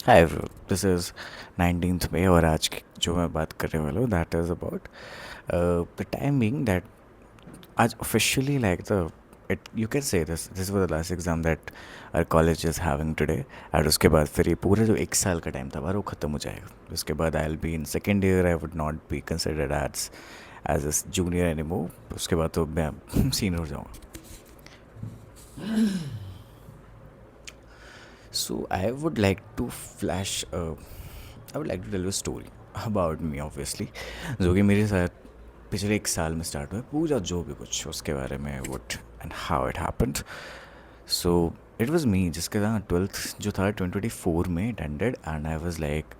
Hi, this is 19th May और आज की जो मैं बात करने वाला हूँ that is about the time being that आज officially like the it you can say this was the last exam that our college is having today. और उसके बाद फिर ये पूरा जो एक साल का टाइम था वो ख़त्म हो जाएगा। उसके बाद I will be in second year. I would not be considered as a junior any more. उसके बाद तो मैं सीनियर हो जाऊँगा। So I would like to flash. I would like to tell you a story about me, obviously, जो कि मेरे साथ पिछले एक साल में स्टार्ट हुआ है। पूरा जो भी कुछ उसके बारे में what and how it happened. So it was me जिसके साथ ट्वेल्थ जो था 2024 में it ended and I was like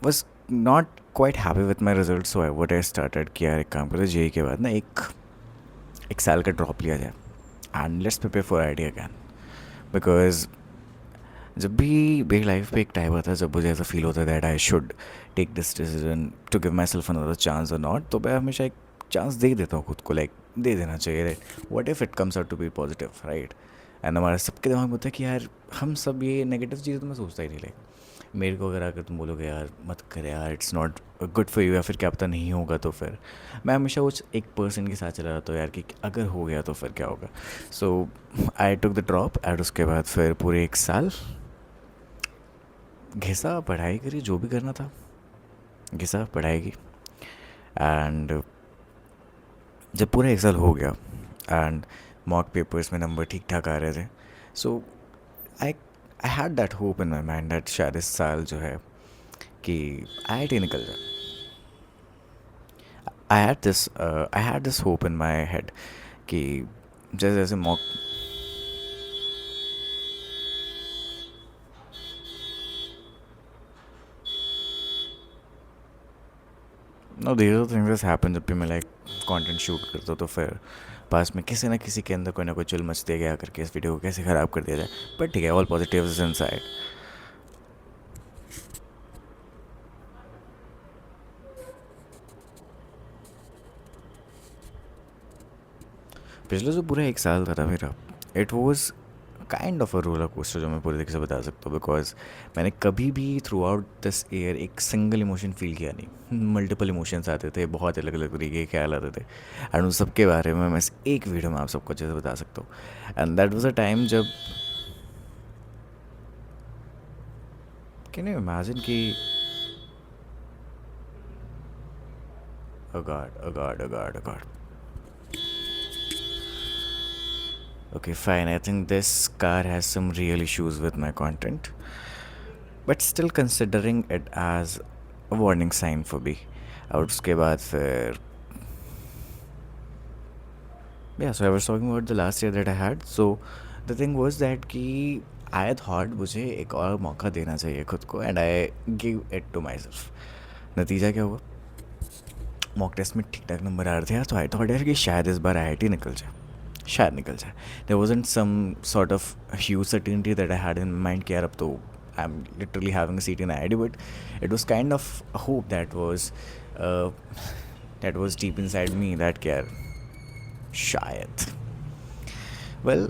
was not quite happy with my result. So I what I started कि यार एक काम करते जेई के बाद ना एक साल का ड्रॉप लिया जाए and let's prepare for IT again. Because जब भी मेरी लाइफ पे एक टाइम आता है जब मुझे ऐसा फील होता है that I should take this decision to give myself another chance or not, तो मैं हमेशा एक चांस दे देता हूँ खुद को। लाइक दे देना चाहिए। Right, what if it comes out to be positive, right. And हमारे सबके दिमाग में होता है कि यार हम सब ये नेगेटिव चीज़ें तो मैं सोचता ही नहीं। लाइक मेरे को अगर आकर तुम बोलोगे यार मत कर यार, it's not good for you, या फिर क्या पता नहीं होगा, तो फिर मैं हमेशा उस एक पर्सन के साथ चला जाता हूँ यार कि अगर हो गया तो फिर क्या होगा। सो आई टुक द ड्रॉप एंड उसके बाद फिर पूरे एक साल घिसा, पढ़ाई करी, जो भी करना था घिसा, पढ़ाई की। एंड जब पूरा एक साल हो गया एंड मॉक पेपर्स में नंबर ठीक ठाक आ रहे थे, so I I had that hope in my mind that शायद इस साल जो है कि आईआईटी निकल जाए। I had this hope in my head कि जैसे जैसे mock no these are things happen. जब भी मैं लाइक कंटेंट शूट करता हूँ तो फिर पास में किसी ना किसी के अंदर कोई ना कोई चुल मचती है, क्या करके इस वीडियो को कैसे ख़राब कर दिया जाए। बट ठीक है, ऑल पॉजिटिव्स इनसाइड। पिछले जो पूरा एक साल था मेरा, it was kind of a roller coaster, जो मैं पूरी तरीके से बता सकता हूँ। बिकॉज मैंने कभी भी थ्रू आउट दिस ईयर एक सिंगल इमोशन फील किया नहीं। मल्टीपल इमोशंस आते थे, बहुत अलग अलग तरीके के ख्याल आते थे, एंड उन सब के बारे में मैं एक वीडियो में आप सबको अच्छे से बता सकता हूँ। And that was a time जब कैन यू इमेजिन कि अ God. Okay, fine. I think this car has some real issues with my content, but still considering it as a warning sign for me. और उसके बाद फिर yeah, so I was talking about the last year that I had. So the thing was that कि I thought मुझे एक और मौका देना चाहिए खुद को, and I give it to myself. नतीजा क्या हुआ? मॉक टेस्ट में ठीक ठाक नंबर आ रहे थे, तो आई थॉट यार कि शायद इस बार आईआईटी निकल जाए, शायद निकल जाए। There wasn't some sort of huge certainty that I had in mind कि यार अब तो I am literally having a seat in IIT, but it was kind of a hope that was deep inside me that कि यार शायद। Well,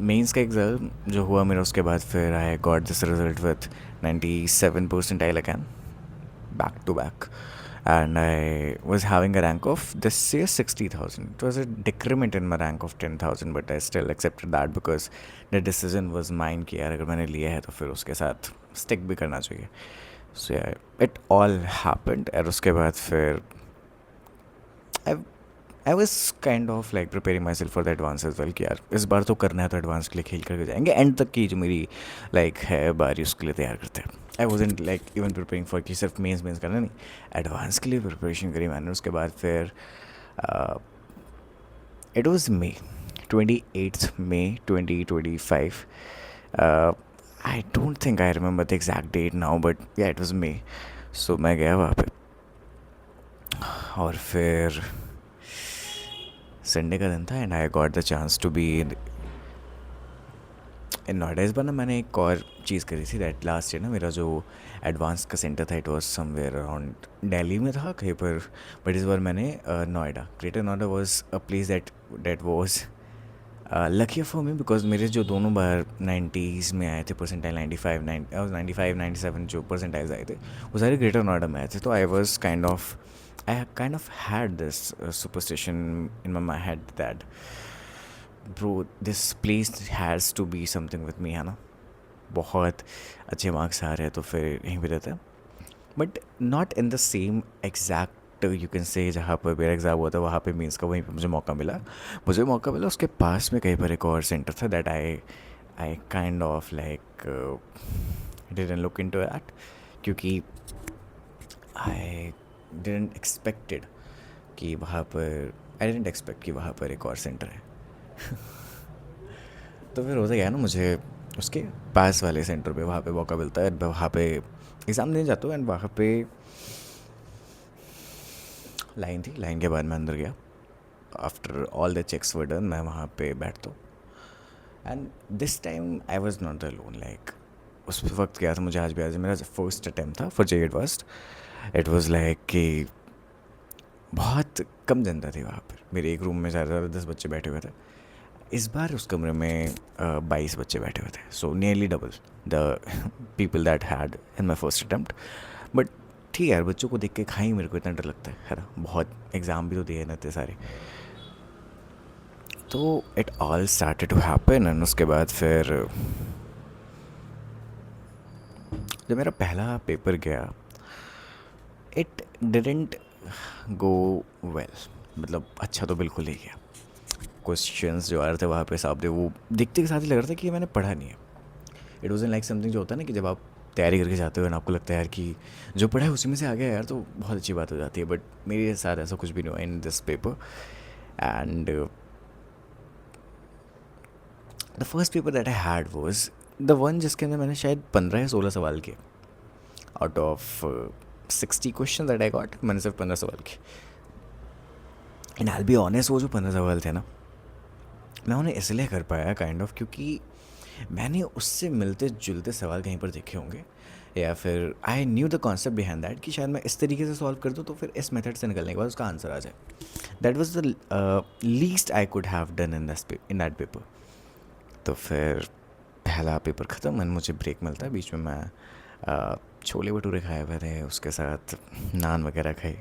mains का exam जो हुआ मेरा, उसके बाद फिर I got this result with 97% I again, back to back, and I was having a rank of this year 60,000. It was a decrement in my rank of 10,000, but I still accepted that because the decision was mine कि यार अगर मैंने लिया है तो फिर उसके साथ stick भी करना चाहिए. So yeah, it all happened, और उसके बाद फिर I I was kind of like preparing myself for the advance as well कि यार इस बार तो करना है, तो एडवांस के लिए खेल करके जाएंगे। एंड तक की जो मेरी लाइक है बारी उसके लिए तैयार करते हैं। I wasn't like even preparing for कि सिर्फ मेंस करना नहीं, एडवांस के लिए प्रिपरेशन करी मैंने। उसके बाद फिर it was May 28th May 2025। I don't think I remember the exact date now, but yeah it was May. So मैं गया वहाँ पे और फिर संडे का दिन था and I got the chance to be in Noida. इस बार ना मैंने एक और चीज़ करी थी दैट लास्ट ईयर ना मेरा जो एडवांस का सेंटर था it was somewhere around Delhi में था कहीं पर, बट इस बार मैंने Noida, greater Noida was a place that was lucky for me because मेरे जो दोनों बार 90s में आए थे परसेंटाइल 95 97 जो परसेंटाइल्स आए थे वो सारे ग्रेटर नोएडा में आए थे. तो I kind of had this superstition in my head that bro this place has to be something with me, है ना. बहुत अच्छे मार्क्स आ रहे हैं तो फिर यहीं पे रहता है, but not in the same exact you can से जहाँ पर मेरा एग्ज़ाम हुआ था वहाँ पे मीन्स का वहीं पे मुझे मौका मिला उसके पास में कहीं पर एक और सेंटर था that I kind of like didn't look into that, क्योंकि आई डिडंट एक्सपेक्टेड कि वहाँ पर आई डिडंट एक्सपेक्ट कि वहाँ पर एक और सेंटर है. तो फिर होता गया ना, मुझे उसके पास वाले सेंटर पे वहाँ पे मौका मिलता है, वहाँ पे एग्ज़ाम देने जाता हूँ एंड वहाँ पे लाइन थी. लाइन के बाद मैं अंदर गया. After all the checks were done मैं वहाँ पे बैठता हूँ and this time I was not alone. Like उस वक्त क्या था, मुझे आज भी आज मेरा फर्स्ट अटैम्प्ट था for J first. It was like कि बहुत कम जनता थी वहाँ पर. मेरे एक रूम में ज़्यादा 10 बच्चे बैठे हुए थे. इस बार उस कमरे में 22 बच्चे बैठे हुए थे. So nearly double the people that had in my first attempt. But ठीक है यार, बच्चों को देख के खाई मेरे को इतना डर लगता है ना. बहुत एग्ज़ाम भी तो दिए ना इतने सारे. तो it all started to happen and उसके बाद फिर जब मेरा पहला पेपर गया इट डिडंट गो वेल. मतलब अच्छा तो बिल्कुल ही गया. क्वेश्चंस जो आ रहे थे वहाँ पे साहब थे, वो देखते के साथ ही लग रहा था कि मैंने पढ़ा नहीं है. It was in like something जो होता है ना कि जब आप तैयारी करके जाते हो ना आपको लगता है यार कि जो पढ़ा है उसी में से आ गया यार तो बहुत अच्छी बात हो जाती है. बट मेरे साथ ऐसा कुछ भी नहीं हुआ in this paper. And the first paper that I had was the one जिसके अंदर मैंने शायद 15 या 16 सवाल किए. Out of 60 question that I got मैंने सिर्फ 15 सवाल किए. And I will be honest, वो जो 15 सवाल थे ना मैं उन्हें इसलिए कर पाया काइंड ऑफ क्योंकि मैंने उससे मिलते जुलते सवाल कहीं पर देखे होंगे, या फिर I knew the concept behind that कि शायद मैं इस तरीके से सॉल्व कर दूँ तो फिर इस मेथड से निकलने के बाद उसका आंसर आ जाए. That was the least I could have done in that paper. तो फिर पहला पेपर ख़त्म एंड मुझे ब्रेक मिलता है. बीच में मैं छोले भटूरे खाए हुए थे, उसके साथ नान वगैरह खाई.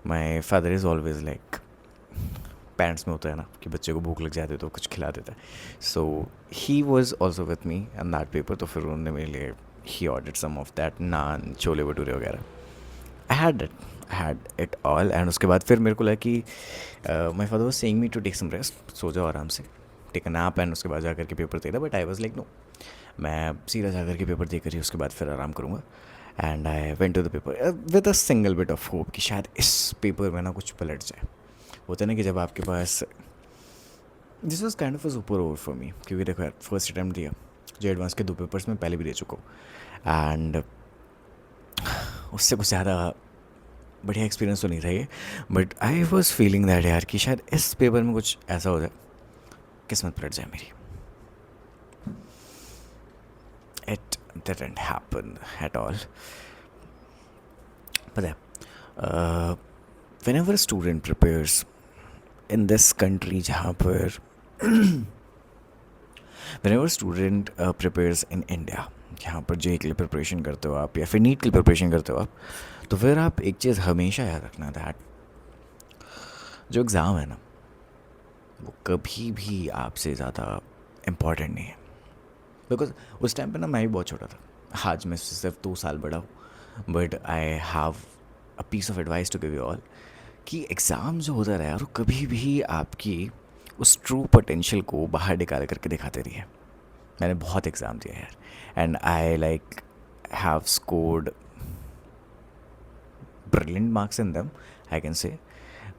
My father is always like parents में होता है ना कि बच्चे को भूख लग जाती है तो कुछ खिला देता है. So he was also with me and that paper. तो फिर उन्होंने मेरे लिए ही ordered some of that naan chole bhature वगैरह. I had it all and उसके बाद फिर मेरे को लगा कि my father was saying me to take some rest, सो जाओ आराम से, टेक अ नैप एंड उसके बाद जा करके पेपर देता. But I was like no, मैं सीधा जा करके पेपर दे कर ही उसके बाद फिर आराम करूँगा. And I went to the paper with a single bit of hope कि शायद इस पेपर में ना कुछ पलट जाए. होता है ना कि जब आपके पास this was kind of a super over for me, क्योंकि देखो यार फर्स्ट अटैम्प्ट दिया जो एडवांस के 2 पेपर्स में पहले भी दे चुका हूँ एंड उससे कुछ ज़्यादा बढ़िया एक्सपीरियंस तो नहीं था ये. But I was feeling that यार कि शायद इस पेपर में कुछ ऐसा हो जाए, किस्मत पलट जाए मेरी. It didn't happen at all. पता है whenever a student prepares in this country जहाँ पर whenever a student prepares in India जहाँ पर जे के लिए प्रिपरेशन करते हो आप या फिर नीट के लिए प्रिपरेशन करते हो आप, तो फिर आप एक चीज़ हमेशा याद रखना दैट जो एग्ज़ाम है ना वो कभी भी आपसे ज़्यादा इम्पॉर्टेंट नहीं है. बिकॉज उस टाइम पे ना मैं भी बहुत छोटा था. आज मैं सिर्फ 2 साल बड़ा हूँ. But I have a piece of advice to give you all कि एग्ज़ाम जो होता रहा है वो कभी भी आपकी उस ट्रू पोटेंशियल को बाहर निकाल करके दिखाते रही है. मैंने बहुत एग्ज़ाम दिया यार and I like have scored brilliant marks in दम, आई कैन से.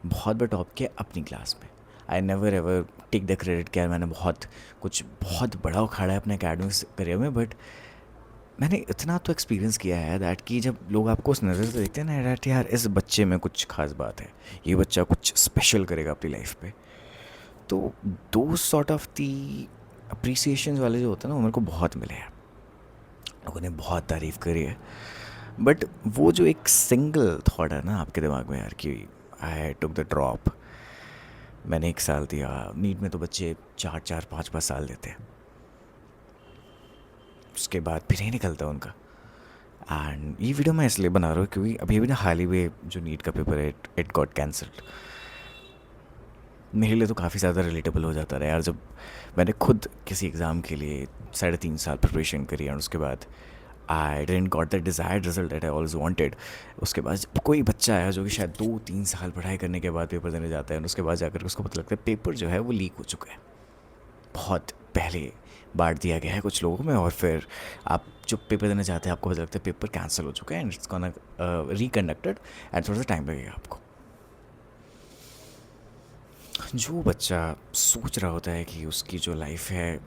बहुत बार टॉप किया अपनी क्लास में. I never ever take the credit कि यार मैंने बहुत बड़ा उखाड़ा है अपने एकेडमिक्स करियर में. बट मैंने इतना तो एक्सपीरियंस किया है दैट कि जब लोग आपको उस नज़र से देखते हैं ना दैट यार इस बच्चे में कुछ खास बात है, ये बच्चा कुछ स्पेशल करेगा अपनी लाइफ पे, तो दो सॉर्ट ऑफ दी अप्रिसिएशन वाले जो होते हैं ना वो मेरे को बहुत मिले हैं. लोगों ने बहुत तारीफ़ करी है. बट वो जो एक सिंगल थॉट है ना आपके दिमाग में यार कि आई टुक द ड्रॉप, मैंने 1 साल दिया। नीट में तो बच्चे 4-4 5-5 साल देते हैं, उसके बाद फिर नहीं निकलता उनका। एंड ये वीडियो मैं इसलिए बना रहा हूँ क्योंकि अभी अभी ना हाल ही में जो नीट का पेपर है, इट गॉट कैंसल्ड। मेरे लिए तो काफ़ी ज़्यादा रिलेटेबल हो जाता रहा यार, जब मैंने खुद किसी एग्ज़ाम के लिए 3.5 साल प्रिपरेशन करी और उसके बाद I didn't got the desired result that I always wanted. उसके बाद जब कोई बच्चा आया जो कि शायद 2-3 साल पढ़ाई करने के बाद पेपर देने जाता है और उसके बाद जाकर उसको पता लगता है पेपर जो है वो लीक हो चुका है, बहुत पहले बांट दिया गया है कुछ लोगों में, और फिर आप जो पेपर देने जाते हैं आपको पता लगता है पेपर कैंसिल हो चुका है एंड इट्स गोना रिकंडक्टेड एंड थोड़ा सा टाइम लगेगा आपको। जो बच्चा सोच रहा होता है कि उसकी जो लाइफ है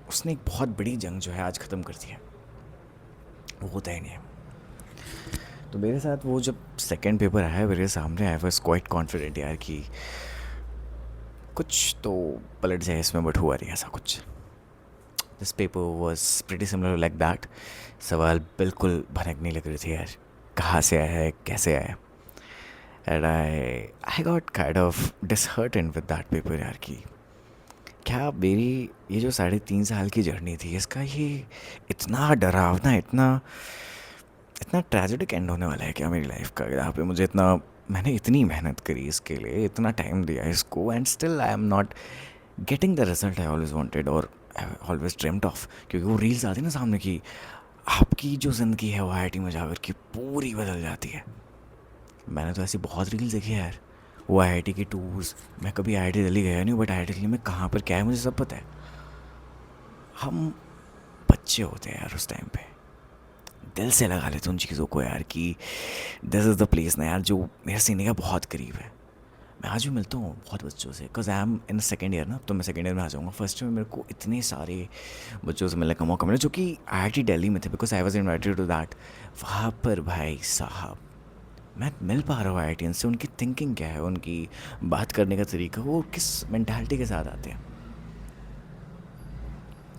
उसने एक बहुत बड़ी जंग जो है आज ख़त्म कर दी है, वो होता ही नहीं है। तो मेरे साथ वो जब सेकंड पेपर आया मेरे सामने, आई वॉज क्वाइट कॉन्फिडेंट यार कि कुछ तो पलट जाए इसमें, बट हुआ नहीं ऐसा कुछ। This paper was pretty similar like that. सवाल बिल्कुल भनकने लग रहे थे यार, कहाँ से आया है, कैसे आया। And I got kind of disheartened with that paper यार कि क्या मेरी ये जो 3.5 साल की जर्नी थी इसका ये इतना डरावना, इतना इतना ट्रेजिडिक एंड होने वाला है क्या मेरी लाइफ का, यहाँ पे मुझे इतना, मैंने इतनी मेहनत करी इसके लिए, इतना टाइम दिया इसको and still I am not getting the result I always wanted और ऑलवेज ड्रीम्ड ऑफ। क्योंकि वो रील्स आती है ना सामने की, आपकी जो ज़िंदगी है वो IIT में जाकर की पूरी बदल जाती है। मैंने तो ऐसी बहुत रील्स देखी है यार, वो IIT की टूर्स। मैं कभी IIT दिल्ली गया नहीं, बट IIT दिल्ली में कहाँ पर क्या है मुझे सब पता है। हम बच्चे होते हैं यार उस टाइम पे, दिल से लगा लेते उन चीज़ों को यार कि दिस इज़ द प्लेस ना यार जो मेरे सीने का बहुत करीब है। मैं आज भी मिलता हूँ बहुत बच्चों से, because I am in second year ना, तो मैं सेकेंड ईयर में आ जाऊँगा। फर्स्ट में मेरे को इतने सारे बच्चों से मिलने का मौका मिला जो कि IIT दिल्ली में थे, because I was invited to that. वहाँ पर भाई साहब मैं मिल पा रहा हूँ IITians से, उनकी थिंकिंग क्या है, उनकी बात करने का तरीका, वो किस मेंटालिटी के साथ आते हैं।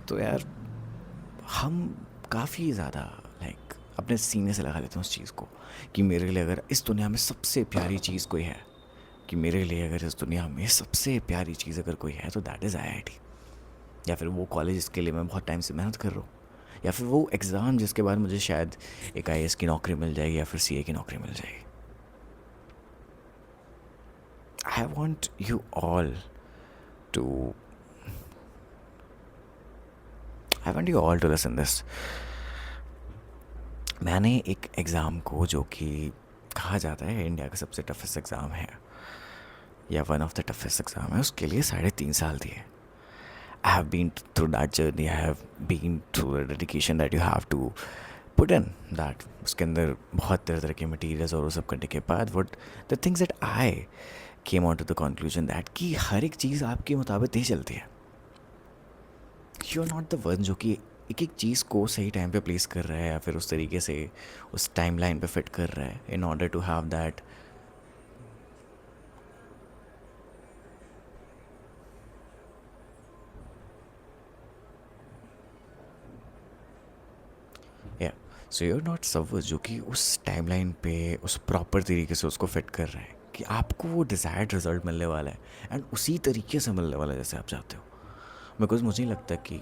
तो यार हम काफ़ी ज़्यादा लाइक अपने सीने से लगा लेते हैं उस चीज़ को कि मेरे लिए अगर इस दुनिया में सबसे प्यारी चीज़ कोई है, कि मेरे लिए अगर इस दुनिया में सबसे प्यारी चीज़ अगर कोई है तो दैट इज़ IIT। या फिर वो कॉलेज जिसके लिए मैं बहुत टाइम से मेहनत कर रहा हूँ, या फिर वो एग्ज़ाम जिसके बाद मुझे शायद एक IAS की नौकरी मिल जाएगी या फिर CA की नौकरी मिल जाएगी। I want you all to I want you all to listen this. मैंने एक एग्ज़ाम को, जो कि कहा जाता है इंडिया का सबसे टफेस्ट एग्ज़ाम है या one of the toughest exam है, उसके लिए 3.5 साल दिए। I have been through that journey, I have been through the dedication that you have to put in that. उसके अंदर बहुत तरह तरह के मटीरियल्स और वो सब करने के बाद what the things that I came on to the conclusion that कि हर एक चीज़ आपके मुताबिक नहीं चलती है। You are not the one जो कि एक एक चीज़ को सही टाइम पे प्लेस कर रहा है या फिर उस तरीके से उस टाइम लाइन पे फिट कर रहा है in order to have that. Yeah so you are not सवर जो कि उस टाइम लाइन पे उस प्रॉपर तरीके से उसको फिट कर रहा है कि आपको वो डिज़ायर्ड रिजल्ट मिलने वाला है एंड उसी तरीके से मिलने वाला है जैसे आप चाहते हो। बिकॉज मुझे नहीं लगता कि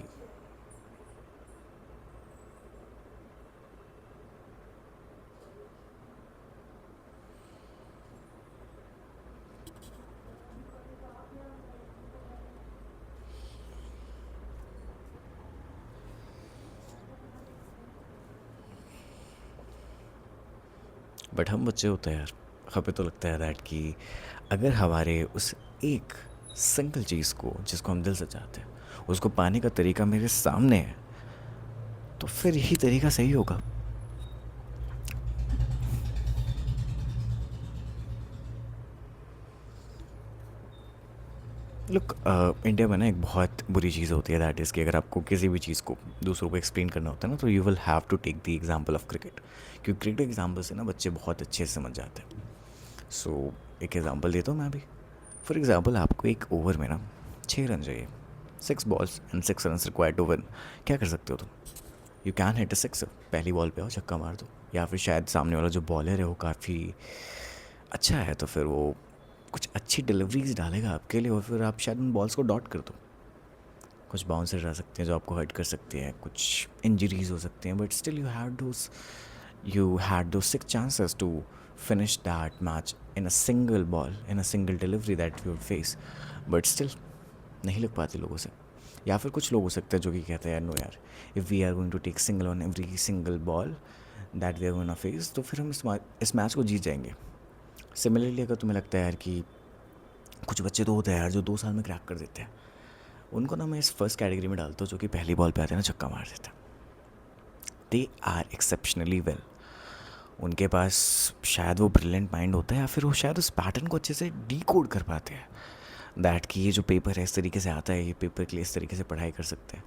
बट हम बच्चे होते हैं यार, हमें तो लगता है दैट कि अगर हमारे उस एक सिंगल चीज़ को जिसको हम दिल से चाहते हैं उसको पाने का तरीका मेरे सामने है तो फिर यही तरीका सही होगा। लुक इंडिया में ना एक बहुत बुरी चीज़ होती है दैट इज़ कि अगर आपको किसी भी चीज़ को दूसरों को एक्सप्लेन करना होता है ना, तो you will have to take the example of cricket. क्योंकि क्रिकेट एग्जांपल से ना बच्चे बहुत अच्छे से समझ जाते हैं। सो एक एग्जांपल देता हूँ मैं भी। फॉर एग्जांपल आपको एक ओवर में ना 6 रन चाहिए, 6 balls and 6 run required to win. क्या कर सकते हो तुम? You can hit a six, पहली बॉल पे आओ छक्का मार दो, या फिर शायद सामने वाला जो बॉलर है वो काफ़ी अच्छा है तो फिर वो कुछ अच्छी डिलीवरीज डालेगा आपके लिए और फिर आप शायद उन बॉल्स को डॉट कर दो। कुछ बाउंसर आ सकते हैं जो आपको हर्ट कर सकते हैं, कुछ इंजरीज हो सकते हैं, but still you had those six chances to finish that match in a single ball, in a single delivery that you would face, but still नहीं लग पाती लोगों से। या फिर कुछ लोग हो सकते हैं जो कि कहते हैं यार नो यार, if we are going to take single on every single ball that we are going to face, तो फिर हम इस मैच को जीत जाएंगे। सिमिलरली अगर तुम्हें लगता है यार कि कुछ बच्चे तो होते हैं यार जो 2 साल में क्रैक कर देते हैं, उनको ना मैं इस फर्स्ट कैटेगरी में डालता हूँ, जो कि पहली बॉल पे आते हैं ना छक्का मार देते हैं। They are exceptionally well. उनके पास शायद वो ब्रिलियंट माइंड होता है, या फिर वो शायद उस पैटर्न को अच्छे से डीकोड कर पाते हैं, दैट कि ये जो पेपर है इस तरीके से आता है, ये पेपर के लिए इस तरीके से पढ़ाई कर सकते हैं।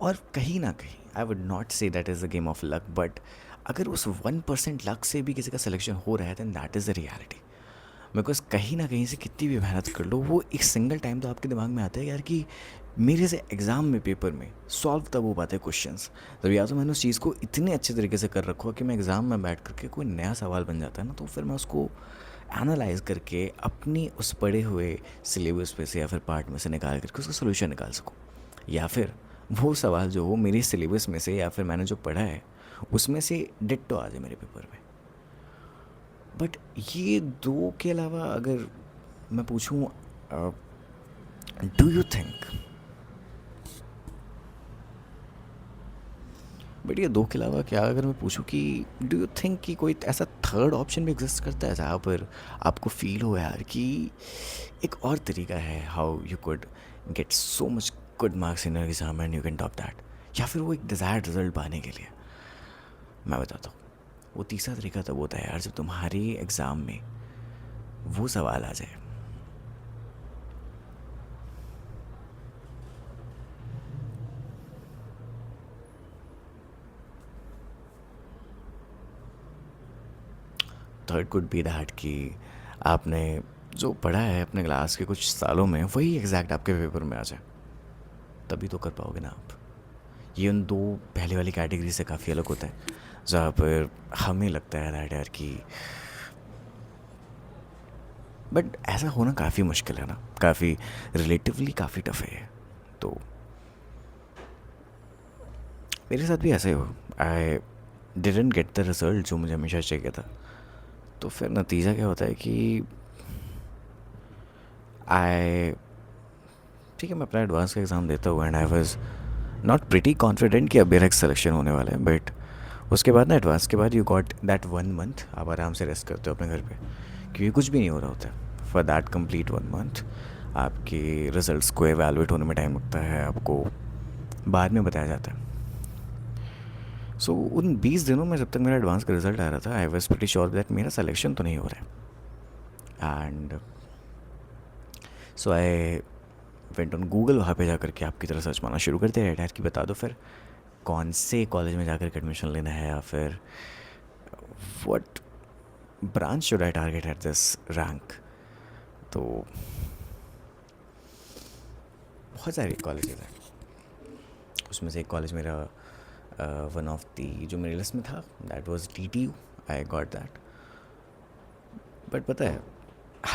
और कहीं ना कहीं आई would not say that is a game of luck, but अगर उस 1% लक से भी किसी का सिलेक्शन हो रहा है then that is the reality. Because कहीं ना कहीं से कितनी भी मेहनत कर लो, वो एक सिंगल टाइम तो आपके दिमाग में आता है यार कि मेरे से एग्ज़ाम में पेपर में सॉल्व तब हो पाते हैं क्वेश्चंस जब या तो मैंने उस चीज़ को इतने अच्छे तरीके से कर रखो कि मैं एग्ज़ाम में बैठ करके कोई नया सवाल बन जाता है ना, तो फिर मैं उसको एनालाइज करके अपनी उस पढ़े हुए सिलेबस पे से या फिर पार्ट में से निकाल करके उसका सोल्यूशन निकाल सकूँ, या फिर वो सवाल जो हो मेरे सिलेबस में से या फिर मैंने जो पढ़ा है उसमें से डिट्टो आ जाए मेरे पेपर में। बट ये दो के अलावा अगर मैं पूछूं, डू यू थिंक, बट ये दो के अलावा क्या अगर मैं पूछूं कि डू यू थिंक कि कोई ऐसा थर्ड ऑप्शन भी एग्जिस्ट करता है जहाँ पर आपको फील हो यार कि एक और तरीका है how you could get so much good marks in exam and you can top that, या फिर वो एक डिज़ायर्ड रिजल्ट पाने के लिए। मैं बताता हूँ, वो तीसरा तरीका तब होता है यार जब तुम्हारी एग्ज़ाम में वो सवाल आ जाए थर्ड कुड बी दैट कि आपने जो पढ़ा है अपने क्लास के कुछ सालों में वही एग्जैक्ट आपके पेपर में आ जाए, तभी तो कर पाओगे ना आप। ये उन दो पहले वाली कैटेगरी से काफ़ी अलग होता है, जहाँ पर हमें लगता है दैट यार कि, बट ऐसा होना काफ़ी मुश्किल है ना, काफ़ी रिलेटिवली काफ़ी टफ है ये। तो मेरे साथ भी ऐसा ही हो, I didn't get the result जो मुझे हमेशा चाहिए था। तो फिर नतीजा क्या होता है कि आई, ठीक है मैं अपना एडवांस का एग्ज़ाम देता हूँ and I was not pretty confident कि अब मेरा सिलेक्शन होने वाला है, बट उसके बाद ना एडवांस के बाद यू गॉट दैट 1 मंथ आप आराम से रेस्ट करते हो अपने घर पे, क्योंकि कुछ भी नहीं हो रहा होता है फॉर दैट कंप्लीट 1 मंथ। आपके रिजल्ट्स को एवेलुएट होने में टाइम लगता है, आपको बाद में बताया जाता है। सो उन 20 दिनों में जब तक मेरा एडवांस का रिजल्ट आ रहा था I was pretty sure that मेरा सिलेक्शन तो नहीं हो रहा है। And so I went on Google, वहाँ पे जा करके आपकी तरह सर्च मारना शुरू करते हैं यार कि बता दो फिर कौन से कॉलेज में जाकर के एडमिशन लेना है, या फिर what branch should I target at this rank. तो बहुत सारे कॉलेजेस हैं, उसमें से एक कॉलेज मेरा वन ऑफ दी जो मेरी लिस्ट में था that was DTU, I got that. But पता है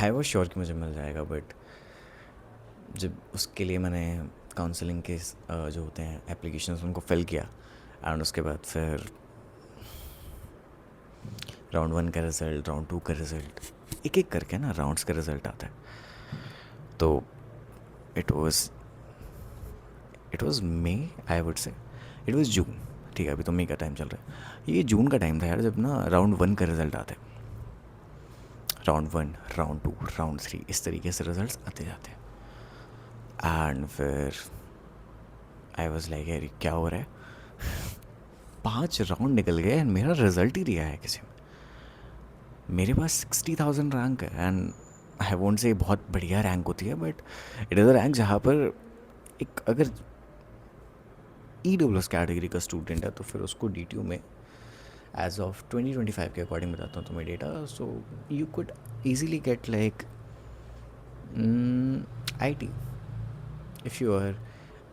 आई वॉज श्योर कि मुझे मिल जाएगा, बट जब उसके लिए मैंने काउंसलिंग के जो होते हैं एप्लीकेशंस उनको फिल किया एंड उसके बाद फिर राउंड 1 का रिज़ल्ट, राउंड 2 का रिज़ल्ट, एक एक करके ना राउंड्स का रिज़ल्ट आता है। तो it was May, I would say it was June, ठीक है अभी तो मई का टाइम चल रहा है, ये जून का टाइम था यार जब ना राउंड 1 का रिज़ल्ट आता है। राउंड 1, राउंड 2, राउंड 3 इस तरीके से रिज़ल्ट आते जाते हैं। एंड फिर आई वॉज लाइक यार क्या हो रहा है 5 राउंड निकल गए एंड मेरा रिज़ल्ट ही दिया है किसी में। मेरे पास 60,000 रैंक है एंड आई वोंट से बहुत बढ़िया रैंक होती है, but it is a rank जहाँ पर एक अगर EWS कैटेगरी का स्टूडेंट है तो फिर उसको DTU में एज ऑफ 2025 के अकॉर्डिंग बताता हूँ तुम्हें data, so you could easily get like IT। If you are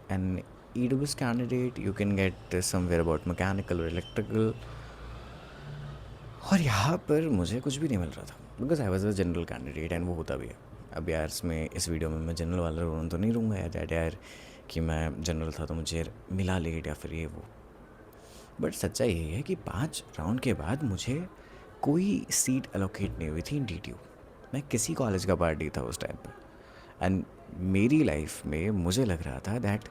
an EWS candidate, you can get somewhere about mechanical or electrical। और यहाँ पर मुझे कुछ भी नहीं मिल रहा था because I was a general candidate and वो होता भी है। अब यार इसमें इस वीडियो में मैं जनरल वाला रोना तो नहीं रहूँगा यार डैड यार कि मैं जनरल था तो मुझे मिला लेट या फिर ये वो। बट सच्चाई ये है कि 5 राउंड के बाद मुझे कोई सीट एलोकेट नहीं हुई थी इन DTU। मैं किसी कॉलेज का पार्टी था उस टाइम पे। एंड मेरी लाइफ में मुझे लग रहा था दैट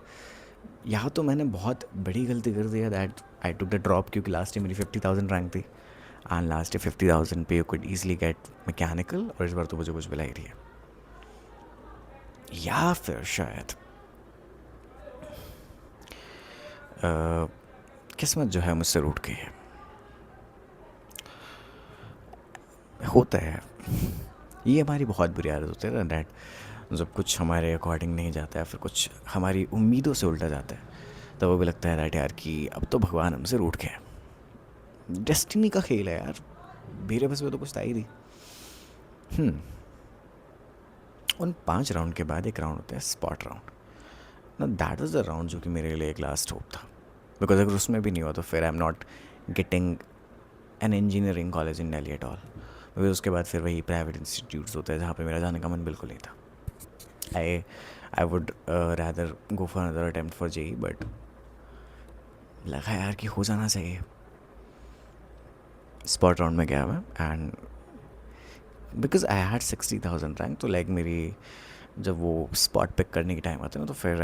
या तो मैंने बहुत बड़ी गलती कर दिया that I took the drop, क्योंकि लास्ट ईयर मेरी 50,000 रैंक थी एंड लास्ट ईयर 50,000 पे you could easily get mechanical, और इस बार तो मुझे कुछ मिला ही रही है। या फिर शायद किस्मत जो है मुझसे रूठ गई है। होता है, ये हमारी बहुत बुरी आदत होती है ना डैड, जब कुछ हमारे अकॉर्डिंग नहीं जाता है, फिर कुछ हमारी उम्मीदों से उल्टा जाता है, तो वो भी लगता है डैड यार कि अब तो भगवान हमसे रूठ गया। डेस्टिनी का खेल है यार, मेरे बस में तो कुछ था ही नहीं। उन 5 राउंड के बाद एक राउंड होता है स्पॉट राउंड ना, दैट इज़ द राउंड जो कि मेरे लिए एक लास्ट होप था, बिकॉज अगर उसमें भी नहीं हुआ तो फिर I am not getting an engineering college in Delhi at all. Because उसके बाद फिर वही प्राइवेट इंस्टीट्यूट्स होते हैं जहाँ पे मेरा जाने का मन बिल्कुल नहीं था। I would rather go for another attempt for JEE, but लगा यार कि हो जाना चाहिए। स्पॉट राउंड में गया मैं and because I had 60,000 rank, तो लाइक मेरी जब वो स्पॉट पिक करने की टाइम आता है ना, तो फिर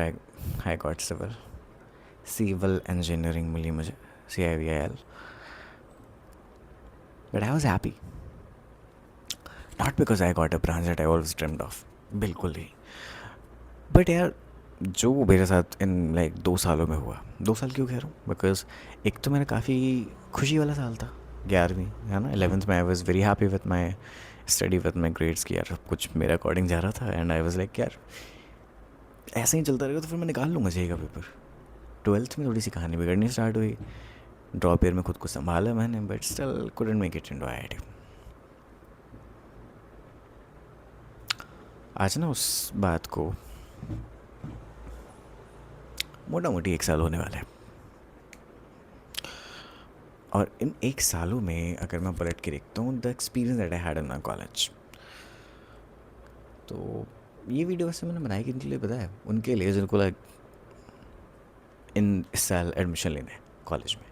आई गॉट सिविल इंजीनियरिंग मिली मुझे, CIVIL। But I was happy not because I got a branch that I always dreamed of, बिल्कुल ही। बट यार जो मेरे साथ इन लाइक 2 सालों में हुआ, 2 साल क्यों कह रहा हूँ, बिकॉज एक तो मेरा काफ़ी खुशी वाला साल था 11वीं, है ना। 11th में I was very happy with my study with my grades की, यार सब कुछ मेरे अकॉर्डिंग जा रहा था एंड आई वॉज लाइक यार ऐसे ही चलता रहेगा तो फिर मैं निकाल लूँगा JEE का पेपर। 12th में थोड़ी सी कहानी बिगड़नी स्टार्ट हुई, ड्रॉप ईयर में खुद को संभाला मैंने, but still couldn't make it into IIT। आज ना उस बात को मोटा मोटी 1 साल होने वाला है, और इन 1 सालों में अगर मैं पलट के देखता हूँ the experience that I had in my college, तो ये वीडियो वैसे मैंने बनाई किन के लिए पता है, उनके लिए जिनको लाइक इस साल एडमिशन लेना है कॉलेज में,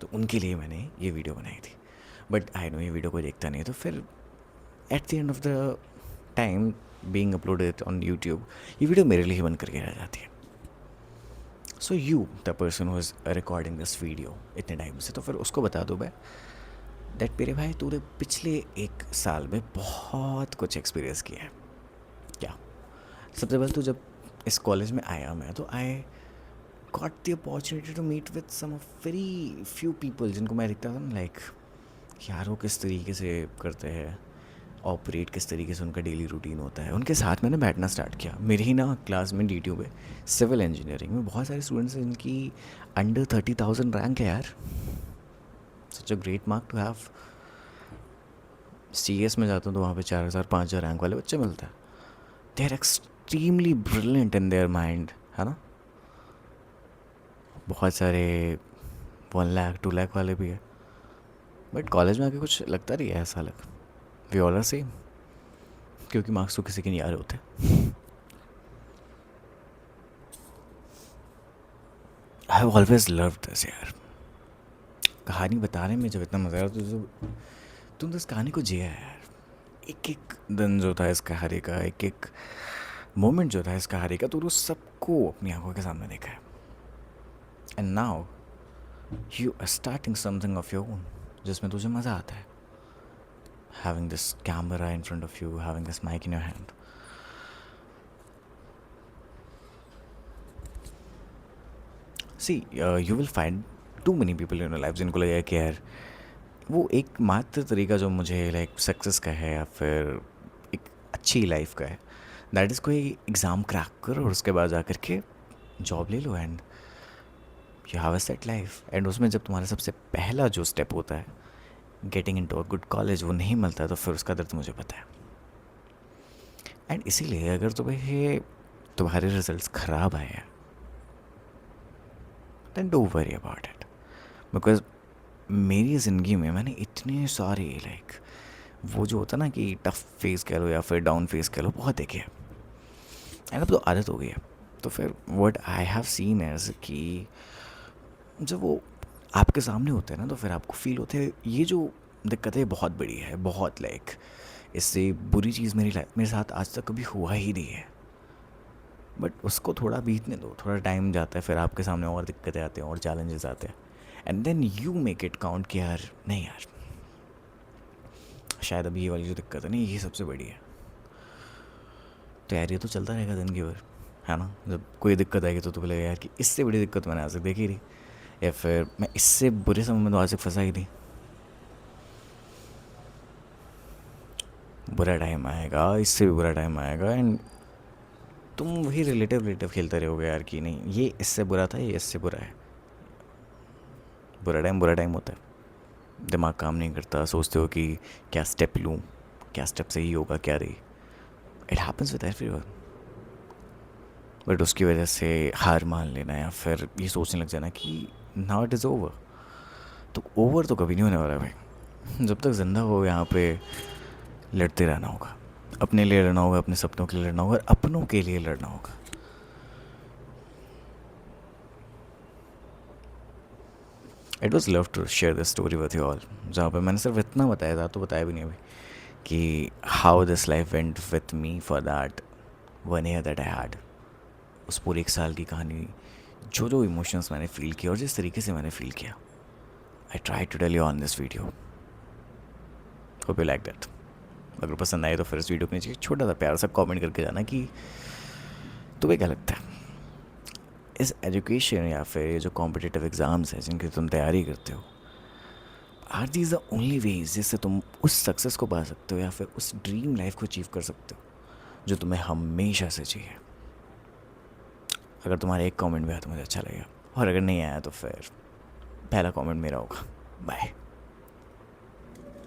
तो उनके लिए मैंने ये वीडियो बनाई थी। बट आई नो ये वीडियो कोई देखता नहीं है, तो फिर at the end of the time being uploaded on YouTube ये वीडियो मेरे लिए ही बन करके रह जाती है। So you the person who is recording this video इतने टाइम से, तो फिर उसको बता दो भाई दैट मेरे भाई तूने पिछले 1 साल में बहुत कुछ एक्सपीरियंस किया है। क्या सबसे पहले तो जब इस कॉलेज में आया मैं, तो I got the opportunity to meet with some of very few people जिनको मैं देखता था ना लाइक यार वो किस तरीके से करते हैं ऑपरेट, किस तरीके से उनका डेली रूटीन होता है। उनके साथ मैंने बैठना स्टार्ट किया। मेरे ही ना क्लास में DTU पे सिविल इंजीनियरिंग में बहुत सारे स्टूडेंट्स हैं जिनकी अंडर 30,000 रैंक है यार, such a great mark to have. CS में जाता हूँ तो वहाँ पे 4,000 5,000 रैंक वाले बच्चे मिलते हैं। They are extremely brilliant in their mind, है ना। बहुत सारे 1 लाख 2 लाख वाले भी है, बट कॉलेज में आके कुछ लगता नहीं है ऐसा लग, वी ऑल आर सेम, क्योंकि मार्क्स तो किसी के नहीं आ रहे होते। I have always loved this यार, कहानी बताने में जब इतना मज़ा आ रहा तो तुम तो इस कहानी को जिया है यार। एक एक दिन जो था इस कहानी का, एक एक मोमेंट जो था इस कहानी का, तो उस सबको अपनी आंखों के सामने देखा है। And now you are starting something of your own जिसमें तुझे मज़ा आता है, having this camera in front of you, having this mic in your hand. See, you will find too many people in your life जिनको लगेगा कि यार वो एक मात्र तरीका जो मुझे लाइक सक्सेस का है या फिर एक अच्छी लाइफ का है, दैट इज़ कोई एग्ज़ाम क्रैक करो और उसके बाद जा कर के जॉब ले लो and you have a set life. And उसमें जब तुम्हारा सबसे पहला जो स्टेप होता है getting into a good college वो नहीं मिलता है, तो फिर उसका दर्द मुझे पता है। एंड इसीलिए अगर तुम्हारे रिजल्ट्स ख़राब आए हैं then don't worry about it, because मेरी ज़िंदगी में मैंने इतने सारे लाइक वो जो होता है ना कि टफ फेस कह लो या फिर डाउन फेस कह लो, बहुत देखे है, एंड अब तो आदत हो गई है। तो फिर what I have seen as कि जब वो आपके सामने होते हैं ना, तो फिर आपको फील होते है ये जो दिक्कतें बहुत बड़ी है, बहुत लाइक इससे बुरी चीज़ मेरी लाइफ मेरे साथ आज तक कभी हुआ ही नहीं है। बट उसको थोड़ा बीतने दो, थोड़ा टाइम जाता है, फिर आपके सामने और दिक्कतें आते हैं और चैलेंजेस आते हैं, and then you make it count कि यार नहीं यार, शायद अभी ये वाली जो दिक्कत है ना ये सबसे बड़ी है। तो यार ये तो चलता रहेगा ज़िंदगी भर, है ना। जब कोई दिक्कत आएगी तो बोलेगा यार कि इससे बड़ी दिक्कत मैंने आज तक देखी नहीं, या फिर मैं इससे बुरे समय में तो आज तक फंसा ही नहीं। बुरा टाइम आएगा, इससे भी बुरा टाइम आएगा, एंड तुम वही रिलेटिव रिलेटिव खेलते रहोगे यार कि नहीं ये इससे बुरा था, ये इससे बुरा है। बुरा टाइम होता है, दिमाग काम नहीं करता, सोचते हो कि क्या स्टेप लूँ, क्या स्टेप सही होगा क्या नहीं। It happens with everyone. But उसकी वजह से हार मान लेना या फिर ये सोचने लग जाना कि नाउ इट इज़ ओवर, तो ओवर तो कभी नहीं होने वाला भाई। जब तक ज़िंदा हो यहाँ पे लड़ते रहना होगा, अपने लिए लड़ना होगा, अपने सपनों के लिए लड़ना होगा, और अपनों के लिए लड़ना होगा। It was love to share this story with you all, जहाँ पे मैंने सिर्फ इतना बताया था, तो बताया भी नहीं अभी, कि how this life went with me for that 1 year that I had. उस पूरे 1 साल की कहानी, जो जो इमोशंस मैंने फील किया और जिस तरीके से मैंने फील किया, I try to tell you on this video. Hope you like that. अगर पसंद आए तो फिर इस वीडियो के नीचे छोटा सा प्यारा सा कमेंट करके जाना कि तुम्हें क्या लगता है इस एजुकेशन या फिर ये जो कॉम्पिटिटिव एग्ज़ाम्स हैं जिनकी तुम तैयारी करते हो, are these the only ways जिससे तुम उस सक्सेस को पा सकते हो या फिर उस ड्रीम लाइफ को अचीव कर सकते हो जो तुम्हें हमेशा से चाहिए। अगर तुम्हारा एक कमेंट भी आया तो मुझे अच्छा लगेगा, और अगर नहीं आया तो फिर पहला कमेंट मेरा होगा। बाय।